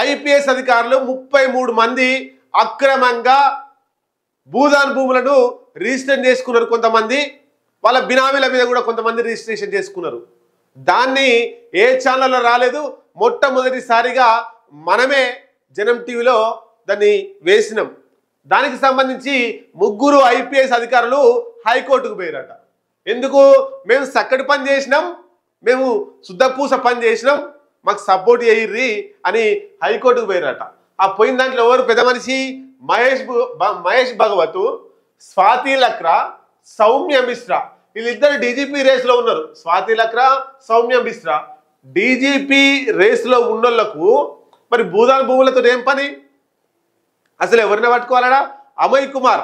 IPS అధికారులు 33 మంది అక్రమంగా భూదాన్ భూములను రిజిస్టర్ చేసుకున్నారు. కొంతమంది వాళ్ళ బినామీల మీద కూడా కొంతమంది రిజిస్ట్రేషన్ చేసుకున్నారు. దాన్ని ఏ ఛానల్లో రాలేదు. మొట్టమొదటిసారిగా మనమే జనం టీవీలో దాన్ని వేసినాం. దానికి సంబంధించి 3 ఐపీఎస్ అధికారులు హైకోర్టుకు పోయారట. ఎందుకు? మేము చక్కటి పని చేసినాం, మేము శుద్ధపూస పని చేసినాం, మాకు సపోర్ట్ చేయర్రి అని హైకోర్టుకు పోయారట. ఆ పోయిన దాంట్లో ఎవరు పెద్ద మనిషి? మహేష్ భగవత్, స్వాతి లక్రా, సౌమ్య మిశ్రా. వీళ్ళిద్దరు డీజీపీ రేస్లో ఉన్నారు. స్వాతి లక్రా, సౌమ్య మిశ్రా డీజీపీ రేస్లో ఉన్నోళ్లకు మరి భూదాన్ భూములతో ఏం పని? అసలు ఎవరిని పట్టుకోవాలడా? అమయ్ కుమార్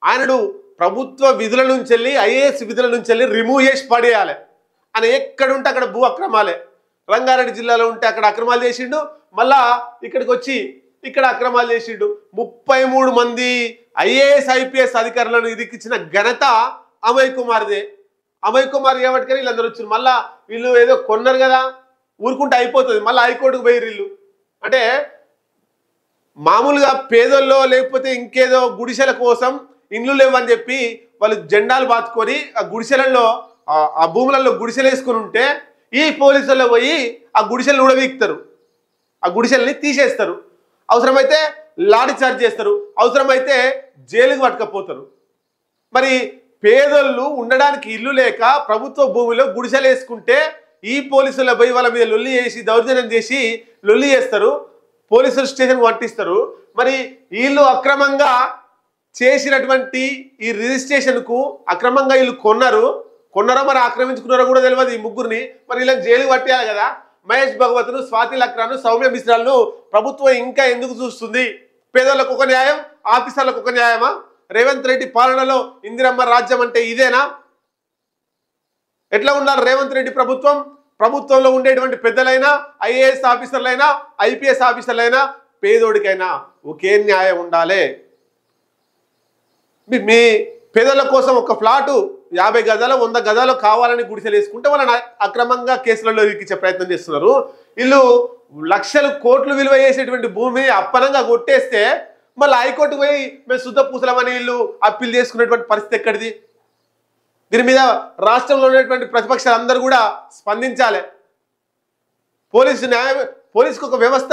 ఆయనను ప్రభుత్వ విధుల నుంచి వెళ్ళి ఐఏఎస్ విధుల నుంచి వెళ్ళి రిమూవ్ చేసి పడేయాలి. ఆయన ఎక్కడుంటే అక్కడ భూ అక్రమాలే. రంగారెడ్డి జిల్లాలో ఉంటే అక్కడ అక్రమాలు చేసిండు, మళ్ళా ఇక్కడికి వచ్చి ఇక్కడ అక్రమాలు చేసిండు. 33 మంది ఐఏఎస్ ఐపీఎస్ అధికారులను ఇరికిచ్చిన ఘనత అమయ్ కుమార్దే. అమయ్ కుమార్ ఏమట్టుకని వీళ్ళందరూ వచ్చారు. మళ్ళా వీళ్ళు ఏదో కొన్నారు కదా, ఊరుకుంటే అయిపోతుంది. మళ్ళీ హైకోర్టుకు పోయి వీళ్ళు అంటే మామూలుగా పేదల్లో లేకపోతే ఇంకేదో గుడిసెల కోసం ఇండ్లు లేవని చెప్పి వాళ్ళు జెండాలు బాతుకొని ఆ గుడిసెలలో ఆ భూములలో గుడిసెలు వేసుకుని ఉంటే ఈ పోలీసుల్లో పోయి ఆ గుడిసెలను ఉడవీక్తారు, ఆ గుడిసెల్ని తీసేస్తారు. అవసరమైతే లాఠీ చార్జ్ చేస్తారు, అవసరమైతే జైలుకు పట్టుకపోతారు. మరి పేదోళ్ళు ఉండడానికి ఇల్లు లేక ప్రభుత్వ భూమిలో గుడిసెలు వేసుకుంటే ఈ పోలీసుల పోయి వాళ్ళ మీద లొల్లి చేసి దౌర్జన్యం చేసి లొల్లి చేస్తారు, పోలీసులు స్టేషన్ పట్టిస్తారు. మరి వీళ్ళు అక్రమంగా చేసినటువంటి ఈ రిజిస్ట్రేషన్కు అక్రమంగా వీళ్ళు కొన్నారో మరి ఆక్రమించుకున్నారో కూడా తెలియదు ఈ ముగ్గురిని. మరి వీళ్ళని జైలుకి పట్టేయాలి కదా. మహేష్ భగవత్ను, స్వాతి లక్రాను, సౌమ్య మిశ్రాలను ప్రభుత్వం ఇంకా ఎందుకు చూస్తుంది? పేదలకు ఒక న్యాయం, ఆఫీసర్లకు ఒక న్యాయమా? రేవంత్ రెడ్డి పాలనలో ఇందిరమ్మ రాజ్యం అంటే ఇదేనా? ఎట్లా ఉండాలి రేవంత్ రెడ్డి ప్రభుత్వం? ప్రభుత్వంలో ఉండేటువంటి పెద్దలైనా, ఐఏఎస్ ఆఫీసర్లైనా, ఐపీఎస్ ఆఫీసర్లైనా, పేదోడికైనా ఒకే న్యాయం ఉండాలి. మీ పేదల కోసం ఒక ఫ్లాటు 50 గజాలు 100 గజాలు కావాలని గుడిసెలు వేసుకుంటే వాళ్ళని అక్రమంగా కేసులలో ఇరికించే ప్రయత్నం చేస్తున్నారు. వీళ్ళు లక్షలు కోట్లు విలువ చేసేటువంటి భూమి అప్పనంగా కొట్టేస్తే మళ్ళీ హైకోర్టుకు పోయి మేము శుద్ధ పూసలమని వీళ్ళు అప్పీల్ చేసుకునేటువంటి పరిస్థితి ఎక్కడిది? దీని మీద రాష్ట్రంలో ఉన్నటువంటి ప్రతిపక్షాలు అందరూ కూడా స్పందించాలి. పోలీసుకు ఒక వ్యవస్థ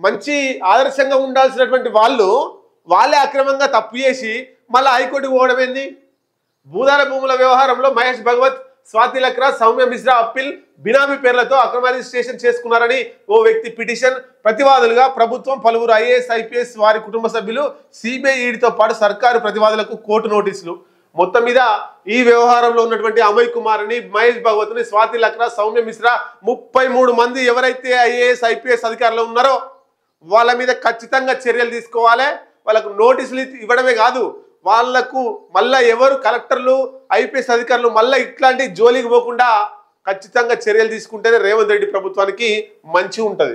మంచి ఆదర్శంగా ఉండాల్సినటువంటి వాళ్ళే అక్రమంగా తప్పు చేసి మళ్ళీ హైకోర్టుకు పోవడం ఏంది? భూదాన భూముల వ్యవహారంలో మహేష్ భగవత్, స్వాతి లక్రా, సౌమ్య మిశ్రా అప్పీల్ బినామీ పేర్లతో అక్రమ రిజిస్ట్రేషన్ చేసుకున్నారని ఓ వ్యక్తి పిటిషన్. ప్రతివాదులుగా ప్రభుత్వం, పలువురు ఐఏఎస్ ఐపీఎస్ వారి కుటుంబ సభ్యులు, సిబిఐ ఈడీతో పాటు సర్కారు ప్రతివాదులకు కోర్టు నోటీసులు. మొత్తం మీద ఈ వ్యవహారంలో ఉన్నటువంటి అమయ్ కుమార్ని, మహేష్ భగవత్ని, స్వాతి లక్రా, సౌమ్య మిశ్రా 33 మంది ఎవరైతే ఐఏఎస్ ఐపీఎస్ అధికారులు ఉన్నారో వాళ్ళ మీద ఖచ్చితంగా చర్యలు తీసుకోవాలి. వాళ్ళకు నోటీసులు ఇవ్వడమే కాదు, వాళ్లకు మళ్ళా ఎవరు కలెక్టర్లు, ఐపీఎస్ అధికారులు మళ్ళీ ఇట్లాంటి జోలికి పోకుండా ఖచ్చితంగా చర్యలు తీసుకుంటేనే రేవంత్ రెడ్డి ప్రభుత్వానికి మంచి ఉంటుంది.